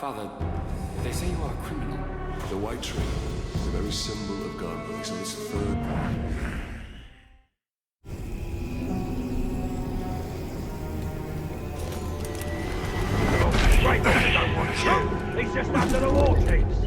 Father, they say you are a criminal. The white tree, the very symbol of God, release on this third. Right, don't want to shoot. He's just under the wall, Chiefs.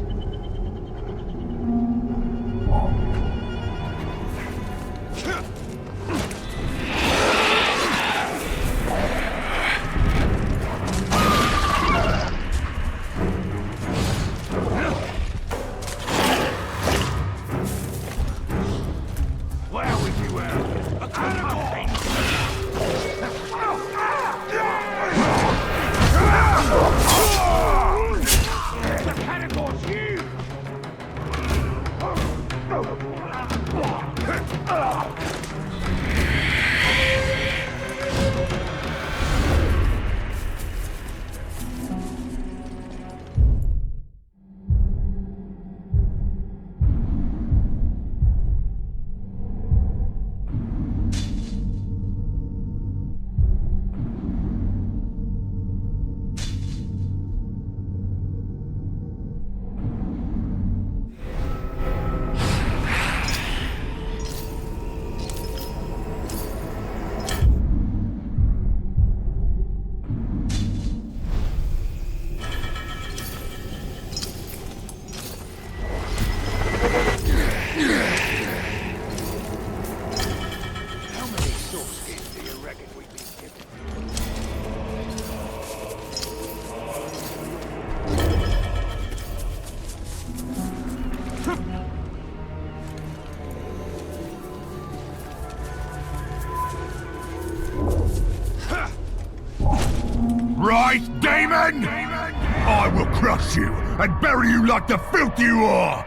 Right, Damon? I will crush you and bury you like the filth you are!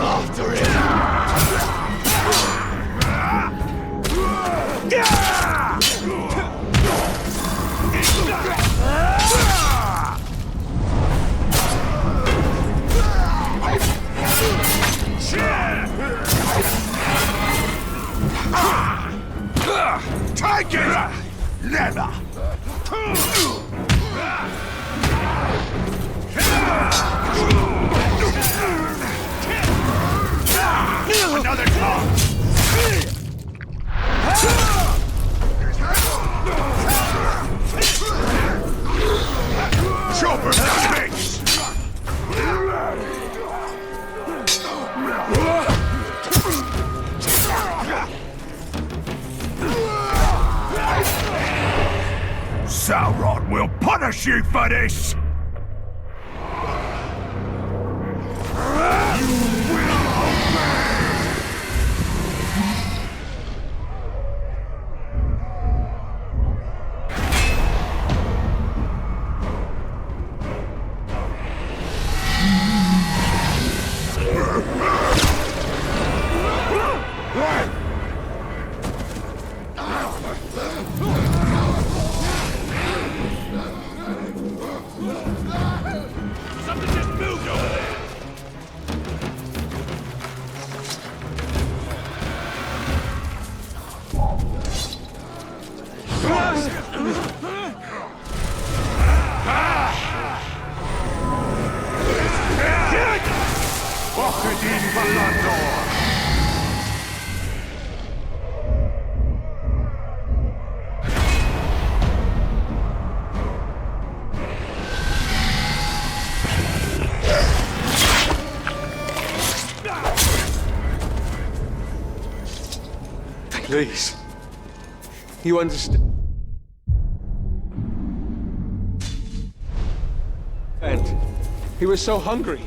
After it! Take it! Never! Another time! Chopper mix! Sauron will punish you for this! Please. You understand? And he was so hungry.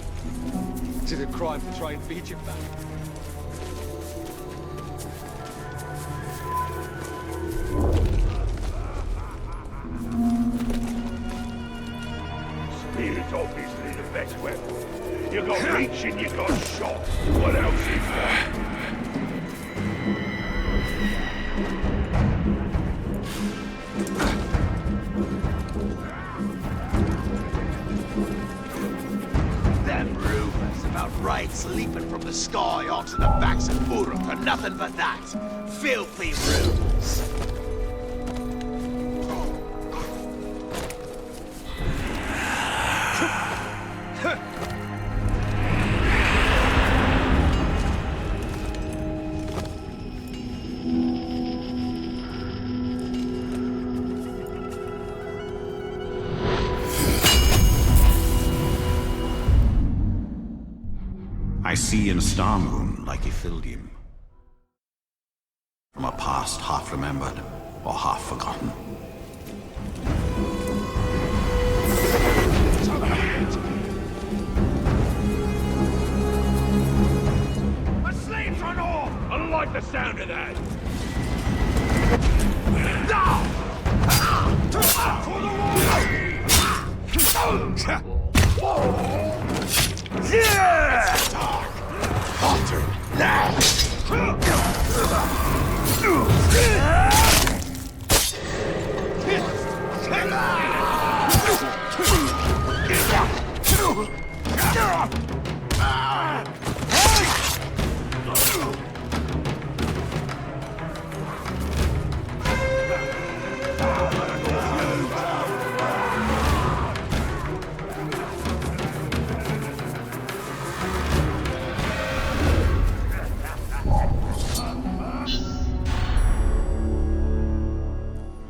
Is it a crime to try and feed you back? Spear is obviously the best weapon. You got reach and you got shot. What else is there? Wraiths leaping from the sky onto the backs of Uruk are nothing but that. Filthy rules. I see in a star moon like Ithildium. From a past half remembered or half forgotten. My slaves run off! I don't like the sound of that! For the wall! Yeah! Alter now!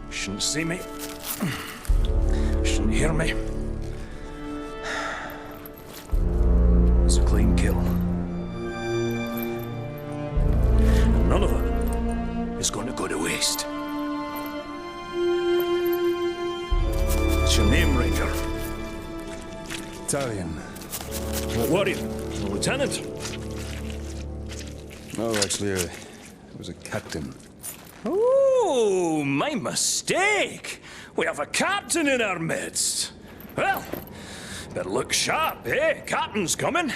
Shouldn't see me. Shouldn't hear me. It's a clean kill. None of it is going to go to waste. What's your name, Ranger? Talion. What warrior? A lieutenant? Oh, actually, it was a captain. Oh, my mistake. We have a captain in our midst. Well, better look sharp, eh? Captain's coming.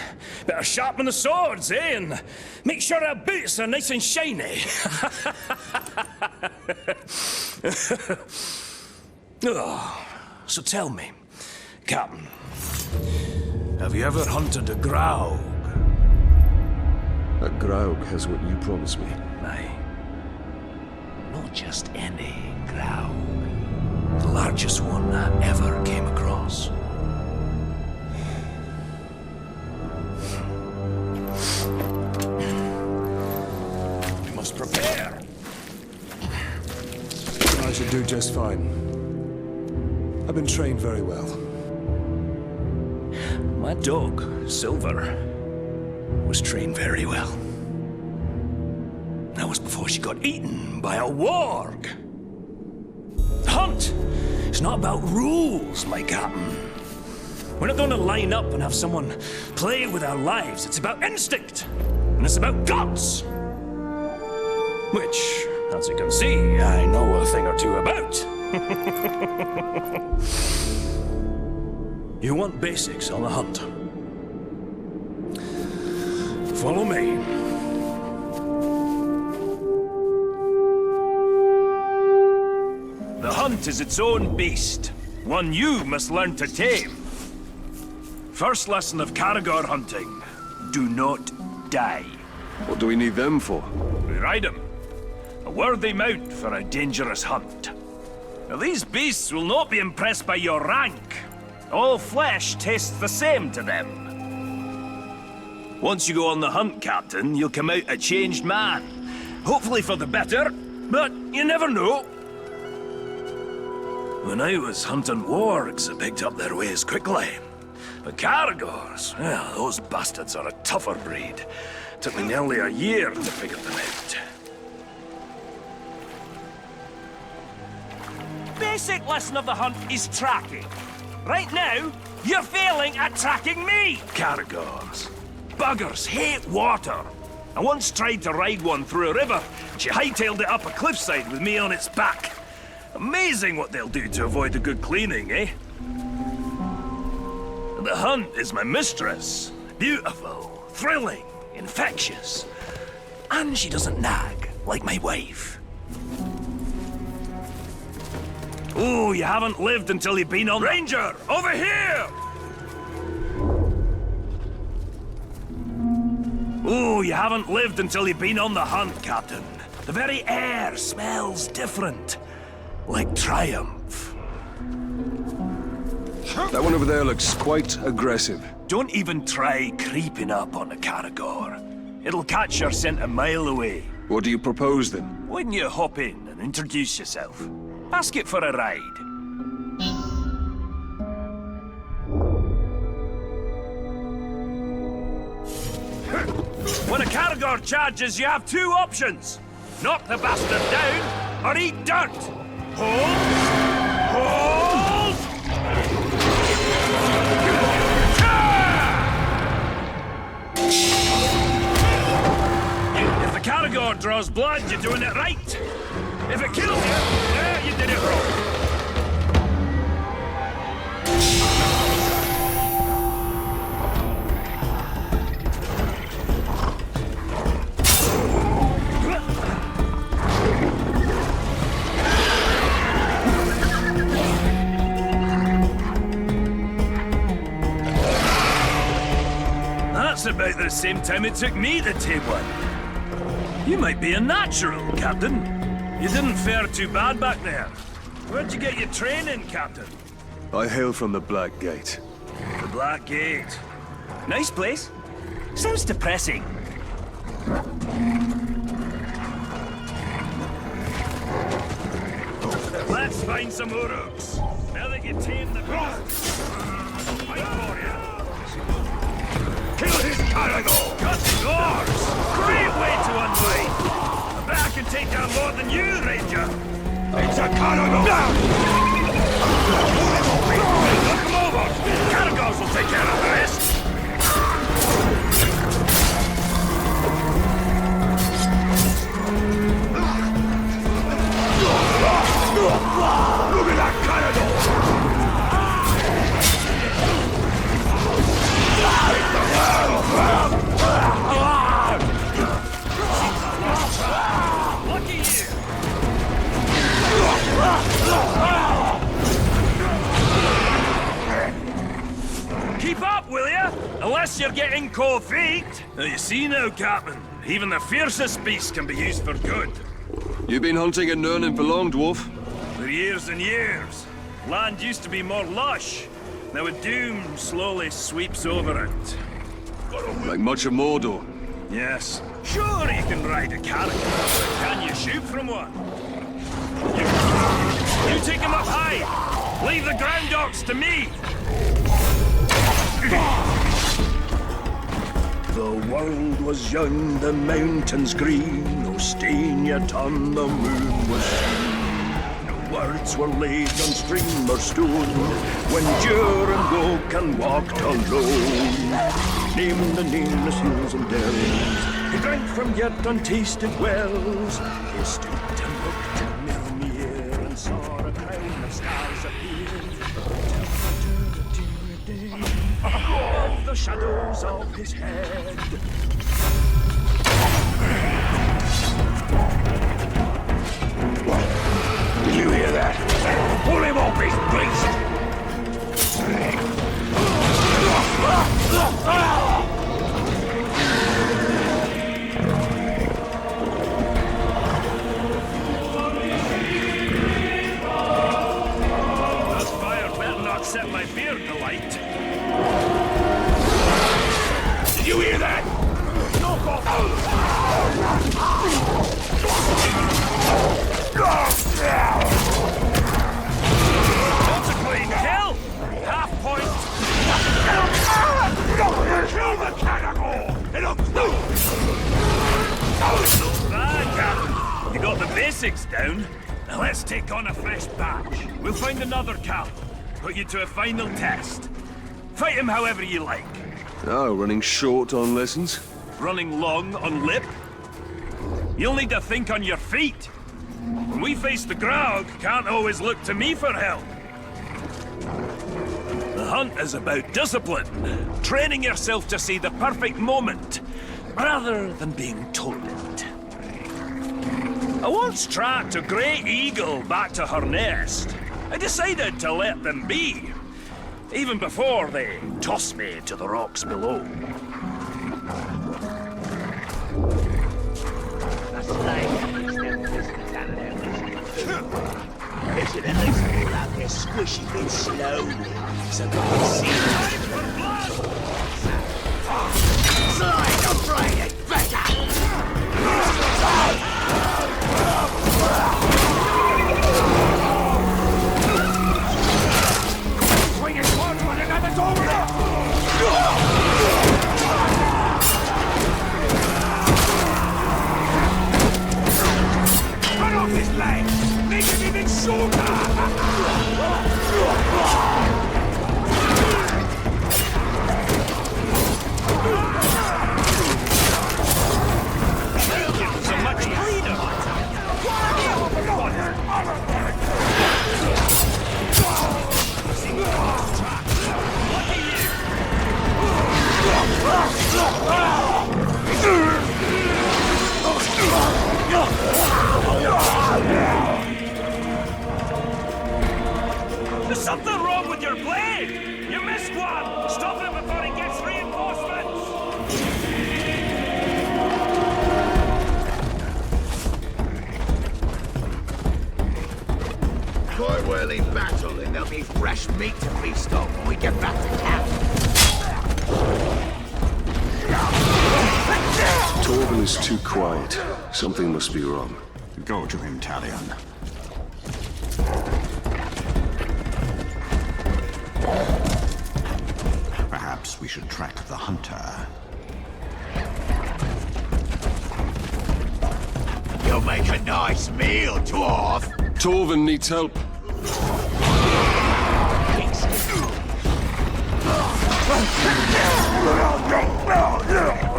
Better sharpen the swords, eh? And make sure our boots are nice and shiny. Oh, so tell me, Captain, have you ever hunted a Graug? That Graug has what you promised me. Aye. Not just any Graug. The largest one I ever came across. We must prepare. I should do just fine. I've been trained very well. My dog, Silver, was trained very well. That was before she got eaten by a warg. The hunt is not about rules, my captain. We're not going to line up and have someone play with our lives. It's about instinct, and it's about guts. Which, as you can see, I know a thing or two about. You want basics on the hunt? Follow me. The hunt is its own beast, one you must learn to tame. First lesson of Caragor hunting, do not die. What do we need them for? We ride them. A worthy mount for a dangerous hunt. Now these beasts will not be impressed by your rank. All flesh tastes the same to them. Once you go on the hunt, Captain, you'll come out a changed man. Hopefully for the better, but you never know. When I was hunting wargs, I picked up their ways quickly. But Caragors, well, those bastards are a tougher breed. Took me nearly a year to figure them out. Basic lesson of the hunt is tracking. Right now, you're failing at tracking me! Caragors. Buggers hate water. I once tried to ride one through a river, and she hightailed it up a cliffside with me on its back. Amazing what they'll do to avoid a good cleaning, eh? The hunt is my mistress. Beautiful, thrilling, infectious. And she doesn't nag, like my wife. Oh, you haven't lived until you've been on... Ranger, over here! Oh, you haven't lived until you've been on the hunt, Captain. The very air smells different. Like triumph. That one over there looks quite aggressive. Don't even try creeping up on a Caragor. It'll catch your scent a mile away. What do you propose, then? When you hop in and introduce yourself, ask it for a ride. Caragor charges, you have two options. Knock the bastard down, or eat dirt. Hold! Hold! If the Caragor draws blood, you're doing it right. If it kills you, you did it wrong. That's about the same time it took me to tame one. You might be a natural, Captain. You didn't fare too bad back there. Where'd you get your training, Captain? I hail from the Black Gate. The Black Gate. Nice place. Sounds depressing. Let's find some Uruks. Now that you tamed the beast. Fight for you. Kill his Caragor! Cut yours! Great way to unwind! I bet I can take down more than you, Ranger! It's a Caragor! Knock him over! Caragors will take care of the rest! Look at that Caragor! Lucky you! Keep up, will ya? Unless you're getting cold feet. Now you see now, Captain, even the fiercest beast can be used for good. You been hunting in Nirn for long, dwarf? For years and years. Land used to be more lush. Now a doom slowly sweeps over it. Like much of Mordor. Yes. Sure you can ride a carrot, but can you shoot from one? You take him up high. Leave the ground dogs to me. The world was young, the mountains green, no stain yet on the moon was seen. No words were laid on stream or stone, when Jur and Wokan walked alone. Named the nameless hills and dells, he drank from yet untasted wells. He stooped and looked at Mirror and saw a crown of stars appear. Above the shadows of his head. Did you hear that? Pull him off his beast! This fire better not set my beard alight. Did you hear that? Knock off! That's a clean kill! Half point! Kill the Caragor! It'll do! Not bad, Captain. You got the basics down. Now let's take on a fresh batch. We'll find another Cal. Put you to a final test. Fight him however you like. Oh, running short on lessons? Running long on lip. You'll need to think on your feet. When we face the Graug, can't always look to me for help. The hunt is about discipline. Training yourself to see the perfect moment, rather than being told it. I once tracked a grey eagle back to her nest. I decided to let them be, even before they tossed me to the rocks below. Listen, at least pull out their squishy bit slowly, so we can see. Time for blood! Slide the brain is better! Swing it one when another's over! So much cleaner. There's something wrong with your blade! You missed one! Stop it before he gets reinforcements! Quite well in battle, and there'll be fresh meat to feast on when we get back to camp. Torben is too quiet. Something must be wrong. Go to him, Talion. Perhaps we should track the hunter. You'll make a nice meal, dwarf! Torben needs help.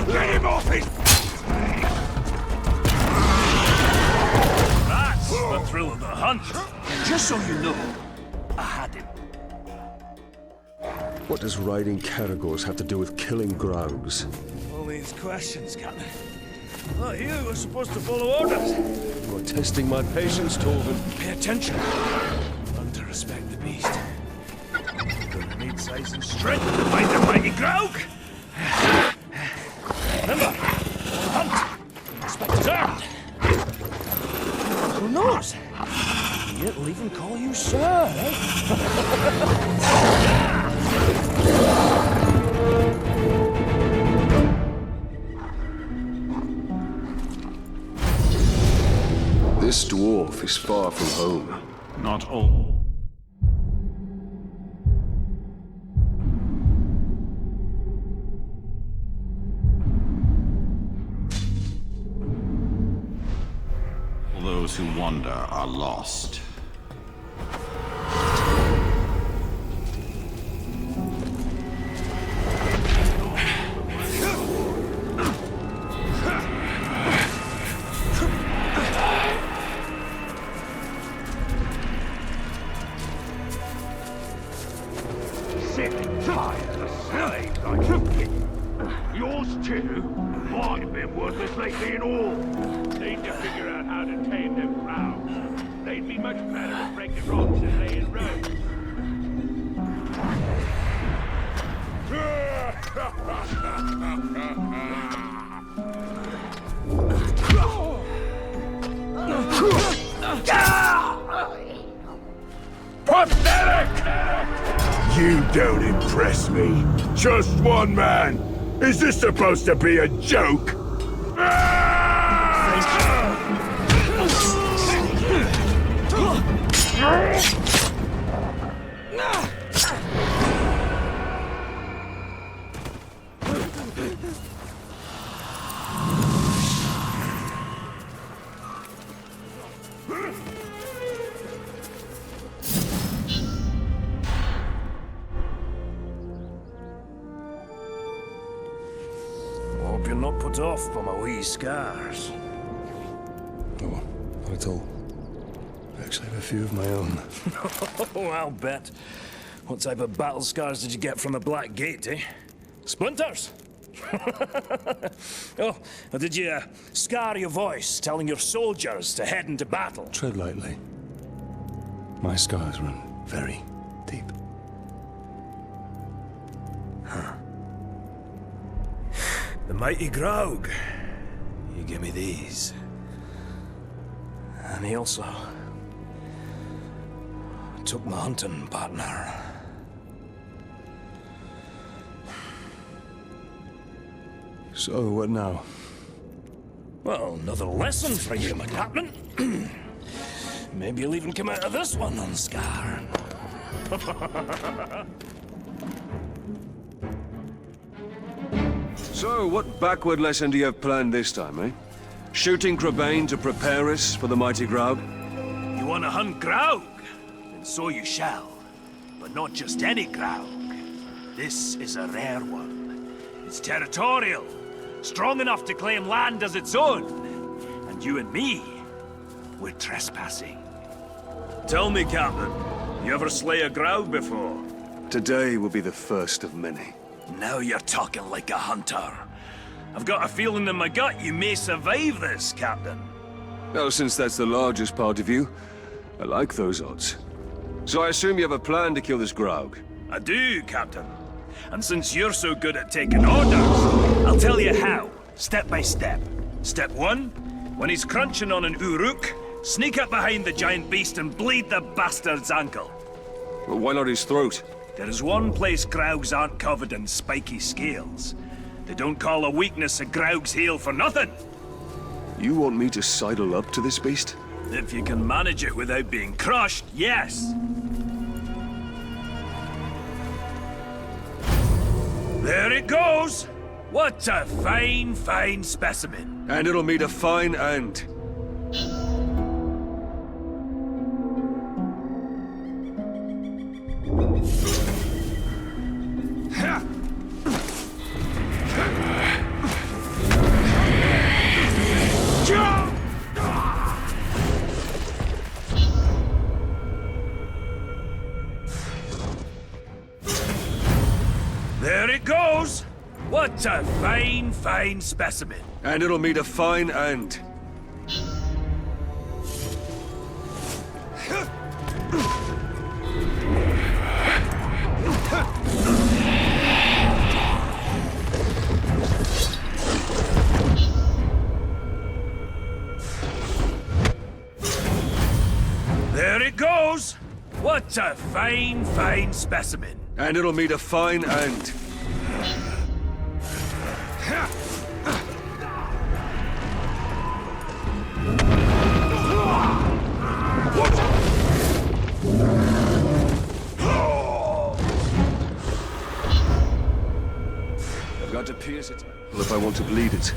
Let him off his... That's the thrill of the hunt. Just so you know, I had him. What does riding caragors have to do with killing Graugs? All these questions, Captain. Not you were supposed to follow orders. You're testing my patience, Torben. Pay attention. Learn to respect the beast. You're gonna need size and strength to fight the mighty Graug. Remember, hunt. Inspector's armed. Who knows? He'll even call you sir, eh? This dwarf is far from home. Not all. Those who wander are lost. Sick, tired of slaves like you. Yours too? Might have been worthless lately and all. Need to figure out how to tame them crowds. They'd be much better at breaking rocks than laying roads. Pathetic! You don't impress me. Just one man. Is this supposed to be a joke? Hope you're not put off by my wee scars. Oh, not at all. I actually have a few of my own. Oh, I'll bet. What type of battle scars did you get from the Black Gate, eh? Splinters? Oh, or did you scar your voice telling your soldiers to head into battle? Tread lightly. My scars run very deep. The mighty Graug. He gave me these. And he also took my hunting partner. So, what now? Well, another lesson for you, my captain. Maybe you'll even come out of this one unscarred. So, what backward lesson do you have planned this time, eh? Shooting Crebain to prepare us for the mighty Graug? You want to hunt Graug? Then so you shall. But not just any Graug. This is a rare one. It's territorial, strong enough to claim land as its own. And you and me, we're trespassing. Tell me, Captain, you ever slay a Graug before? Today will be the first of many. Now you're talking like a hunter. I've got a feeling in my gut you may survive this, Captain. Well, since that's the largest part of you, I like those odds. So I assume you have a plan to kill this Graug? I do, Captain. And since you're so good at taking orders, I'll tell you how, step by step. Step 1, when he's crunching on an Uruk, sneak up behind the giant beast and bleed the bastard's ankle. Well, why not his throat? There is one place Graugs aren't covered in spiky scales. They don't call a weakness a Graug's heel for nothing. You want me to sidle up to this beast? If you can manage it without being crushed, yes. There it goes! What a fine, fine specimen. And it'll meet a fine end. There it goes! What a fine, fine specimen. And it'll meet a fine end. There it goes! What a fine, fine specimen. And it'll meet a fine end. I've got to pierce it if I want to bleed it.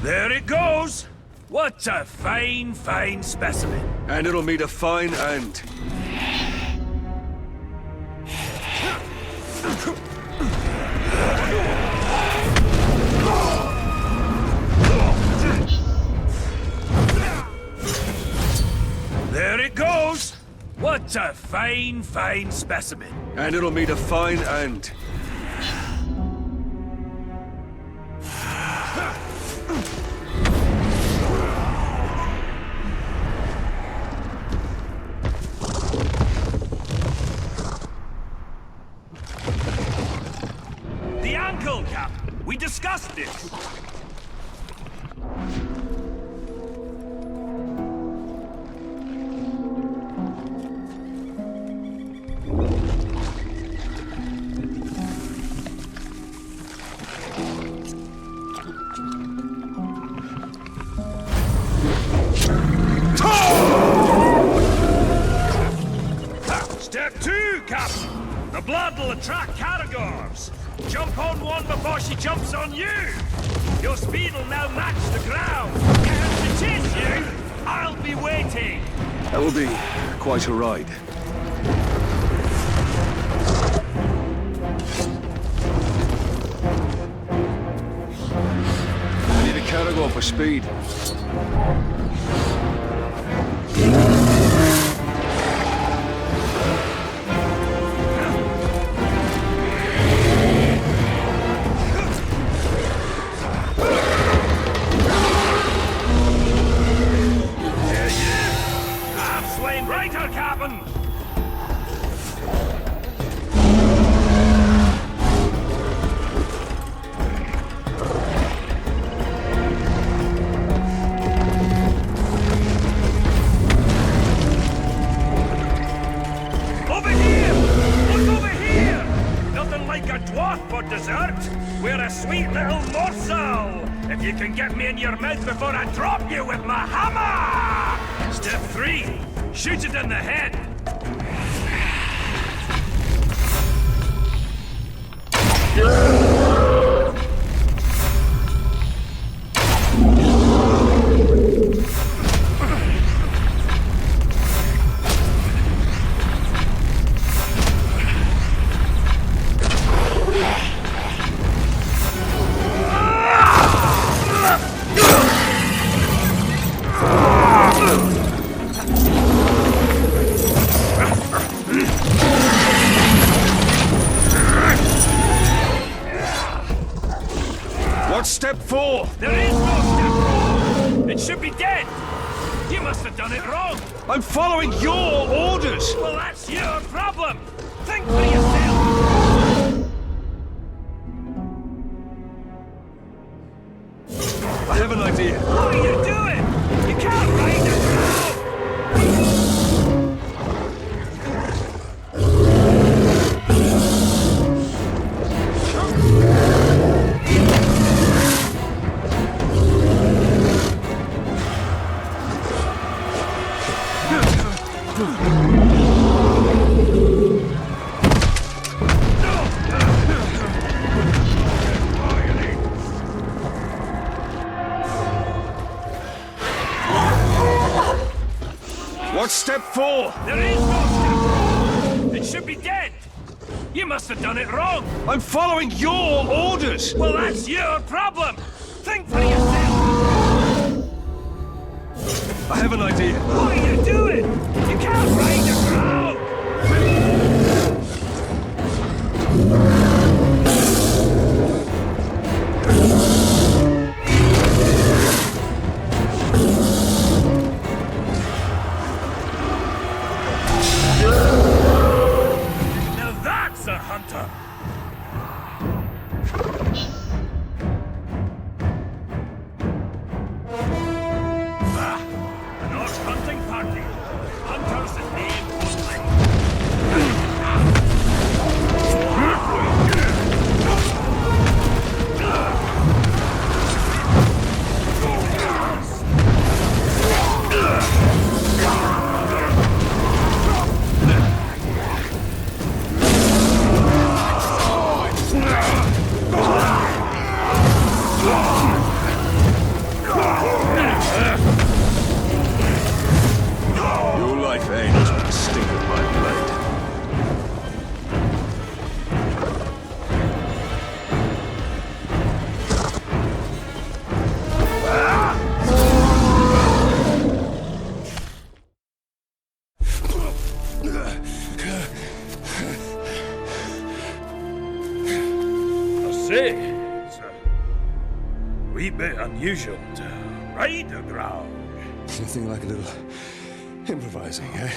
There it goes! What a fine, fine specimen. And it'll meet a fine end. There it goes! What a fine, fine specimen. And it'll meet a fine end. The ankle, Cap! We discussed this! Step 2, Captain! The blood will attract Caragors! Jump on one before she jumps on you! Your speed will now match the ground! And to chase you, I'll be waiting! That will be quite a ride. I need a Caragor for speed. Righter, Captain! Over here! Look over here! Nothing like a dwarf for dessert. We're a sweet little morsel. If you can get me in your mouth before I drop you with my hammer! Step 3. Shoot it in the head! What's step 4? There is no step 4! It should be dead! You must have done it wrong! I'm following your orders! Well, that's your problem! Think for yourself! I have an idea. What are you doing? You can't ride the crowd! What's step 4? There is no step 4! It should be dead! You must have done it wrong! I'm following your orders! Well, that's your problem! Think for yourself! I have an idea. What are you doing? You can't ride the crowd! Now that's a hunter! An odd hunting party. Hunters in name only. Your life ends with the sting of my blade. I say, it's a wee bit unusual to ride the ground. Nothing like a little improvising, eh?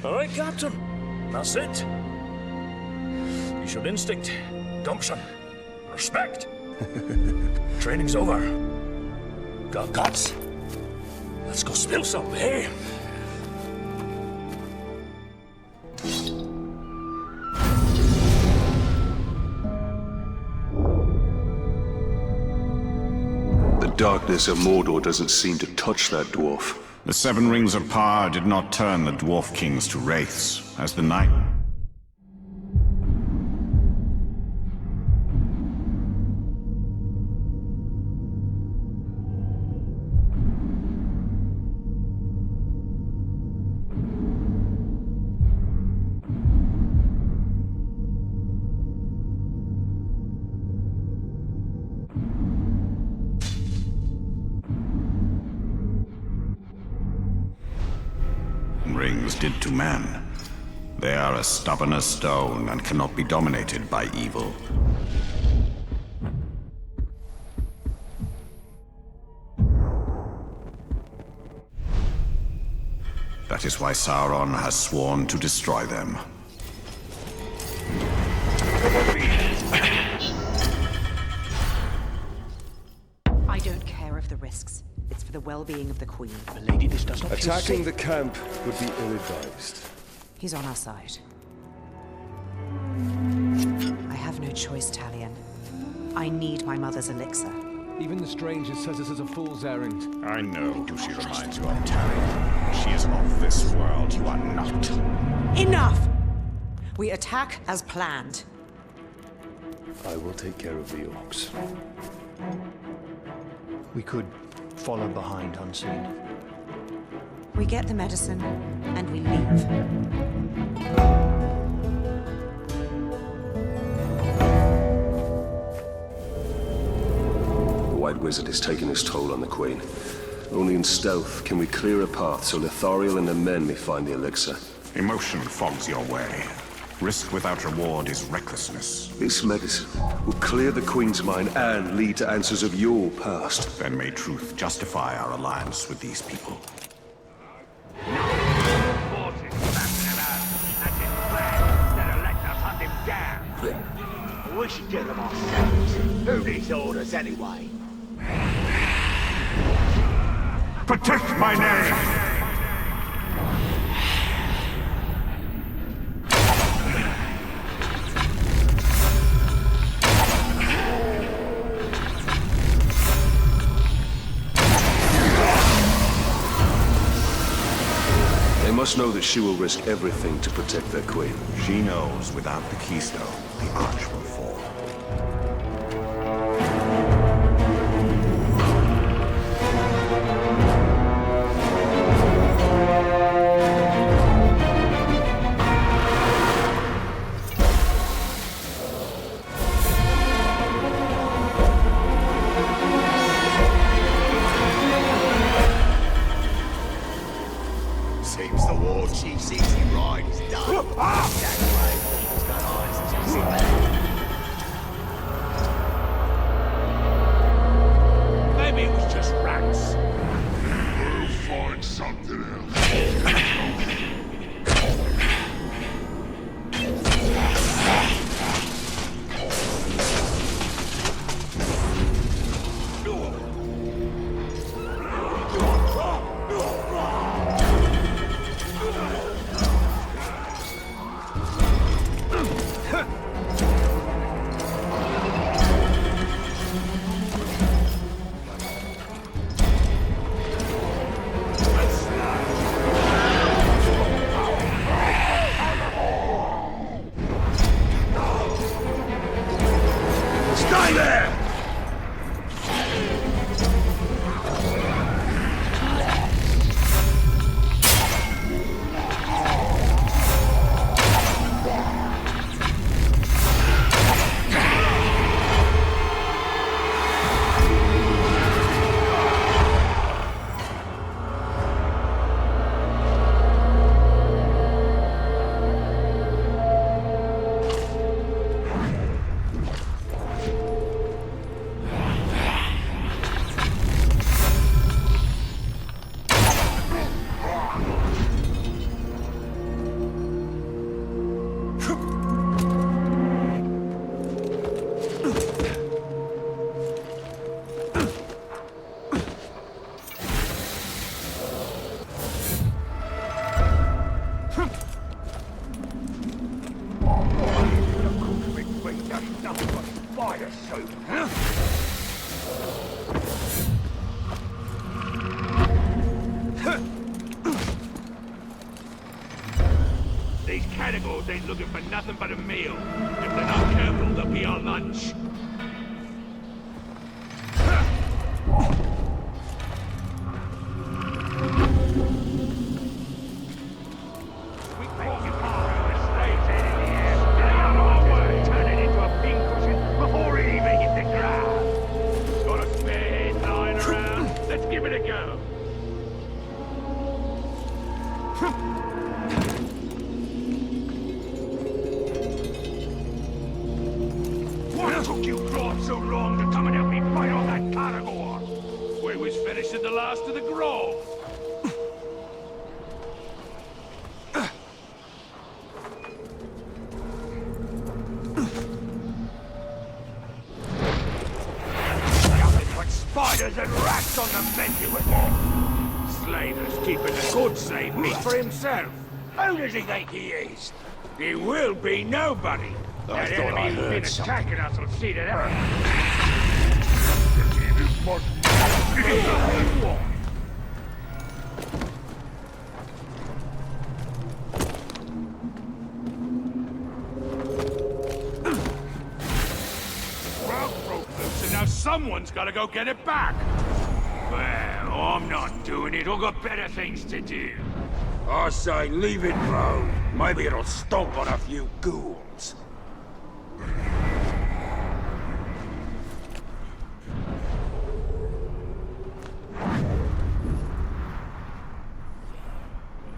All right, Captain. That's it. You showed instinct, gumption, respect. Training's over. Got guts. Let's go spill some, eh? The darkness of Mordor doesn't seem to touch that dwarf. The 7 rings of power did not turn the dwarf kings to wraiths, as the night... rings did to man. They are as stubborn as stone and cannot be dominated by evil. That is why Sauron has sworn to destroy them. I don't care of the risks. It's for the well-being of the Queen. Lady, this does not Attacking the camp would be ill-advised. He's on our side. I have no choice, Talion. I need my mother's elixir. Even the stranger says this is a fool's errand. I know who she reminds you of, Talion. She is of this world. You are not. Enough! We attack as planned. I will take care of the orcs. We could follow behind unseen. We get the medicine, and we leave. The White Wizard has taken his toll on the Queen. Only in stealth can we clear a path so Lithariel and her men may find the elixir. Emotion fogs your way. Risk without reward is recklessness. This medicine will clear the Queen's mind and lead to answers of your past. Then may truth justify our alliance with these people. Forces slapping about. That's his plan, instead of letting us hunt him down. We should get them ourselves. Who needs orders anyway? Protect my name! They must know that she will risk everything to protect their queen. She knows without the keystone, the arch will fall. Seems the war chief's easy ride is done. That grave has got eyes as you see that. Maybe it was just rats. We'll find something else. Stay there! These cannibals ain't looking for nothing but a meal. If they're not careful, they'll be our lunch. We caught you with slaves head in the air. Get out of our way! Turn it into a pincushion before it even hit the ground. Got a spare head lying around? Let's give it a go. What took you Groth so long to come and help me fight off that Caragor? We was finishing the last of the grove. Nothing but spiders and rats on the menu again. Slaver's keeping the good slave meat for himself. Who does he think he is? He will be nobody. I That thought I enemy who's heard been something. attacking us will see to that. Well, broke loose, and now someone's got to go get it back. Well, I'm not doing it. I've got better things to do. I say leave it alone. Maybe it'll stomp on a few ghouls.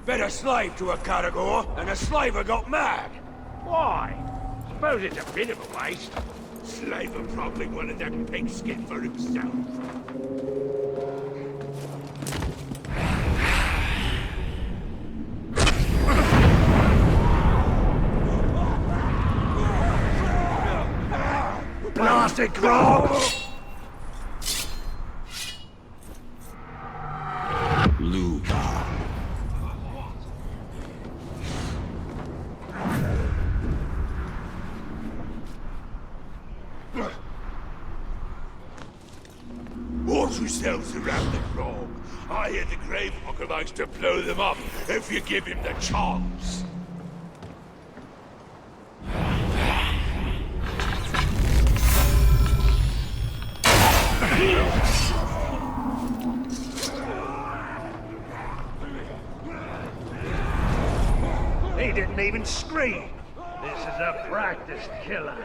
Better a slave to a Caragor, and the slaver got mad. Why? Suppose it's a bit of a waste. Slaver probably wanted that pigskin for himself. Blasted crop! Luba. Watch yourselves around the grove. I hear the Gravewalker likes to blow them up if you give him the chance. He didn't even scream. This is a practiced killer.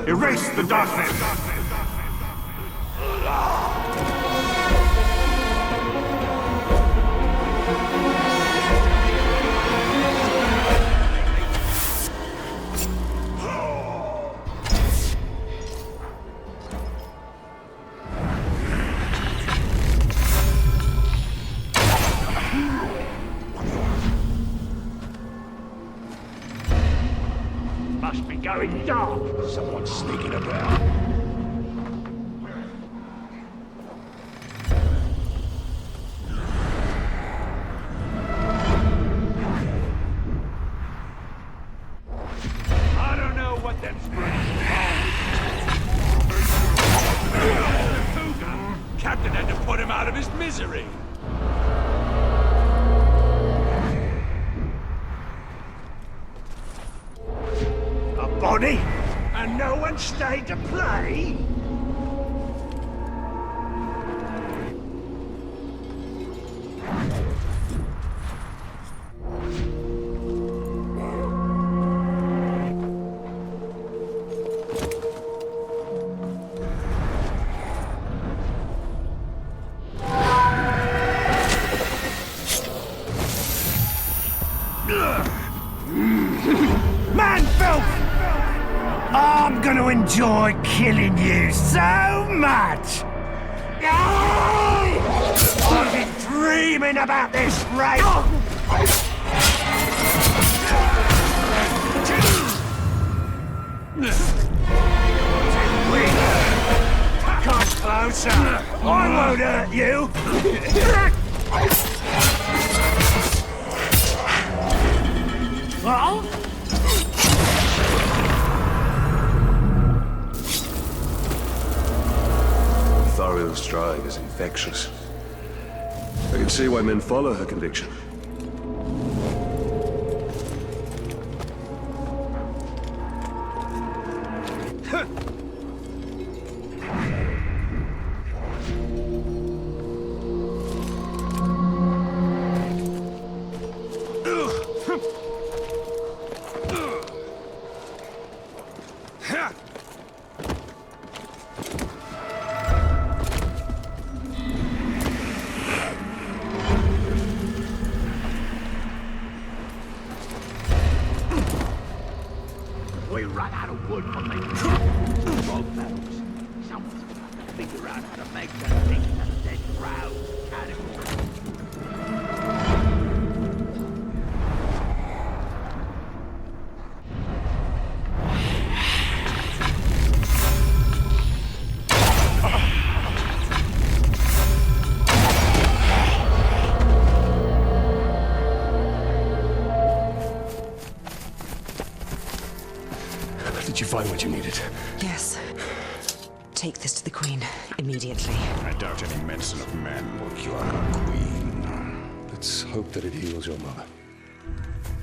Erase the darkness! Must be going dark. Someone's sneaking about. I don't know what them springs are. Captain had to put him out of his misery. Body, and no one stayed to play? Man filth! I'm gonna enjoy killing you so much! I've been dreaming about this race! Come closer! I won't hurt you! What? Thariel's drive is infectious. I can see why men follow her conviction. We run out of wood for me. Road metals. Someone's gonna have to figure out how to make that thing out of dead crowd. Did you find what you needed? Yes. Take this to the Queen immediately. I doubt any medicine of men will cure our queen. Let's hope that it heals your mother.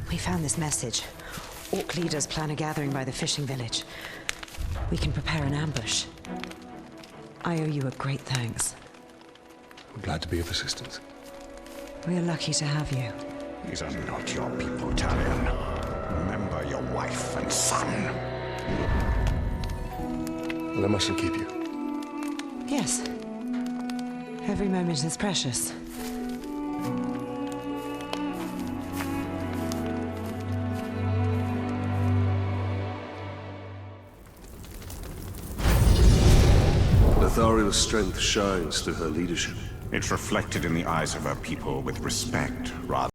We found this message. Orc leaders plan a gathering by the fishing village. We can prepare an ambush. I owe you a great thanks. I'm glad to be of assistance. We are lucky to have you. These are not your people, Talion. Remember your wife and son. Well, I mustn't keep you. Yes. Every moment is precious. Nathariel's strength shines through her leadership. It's reflected in the eyes of her people with respect rather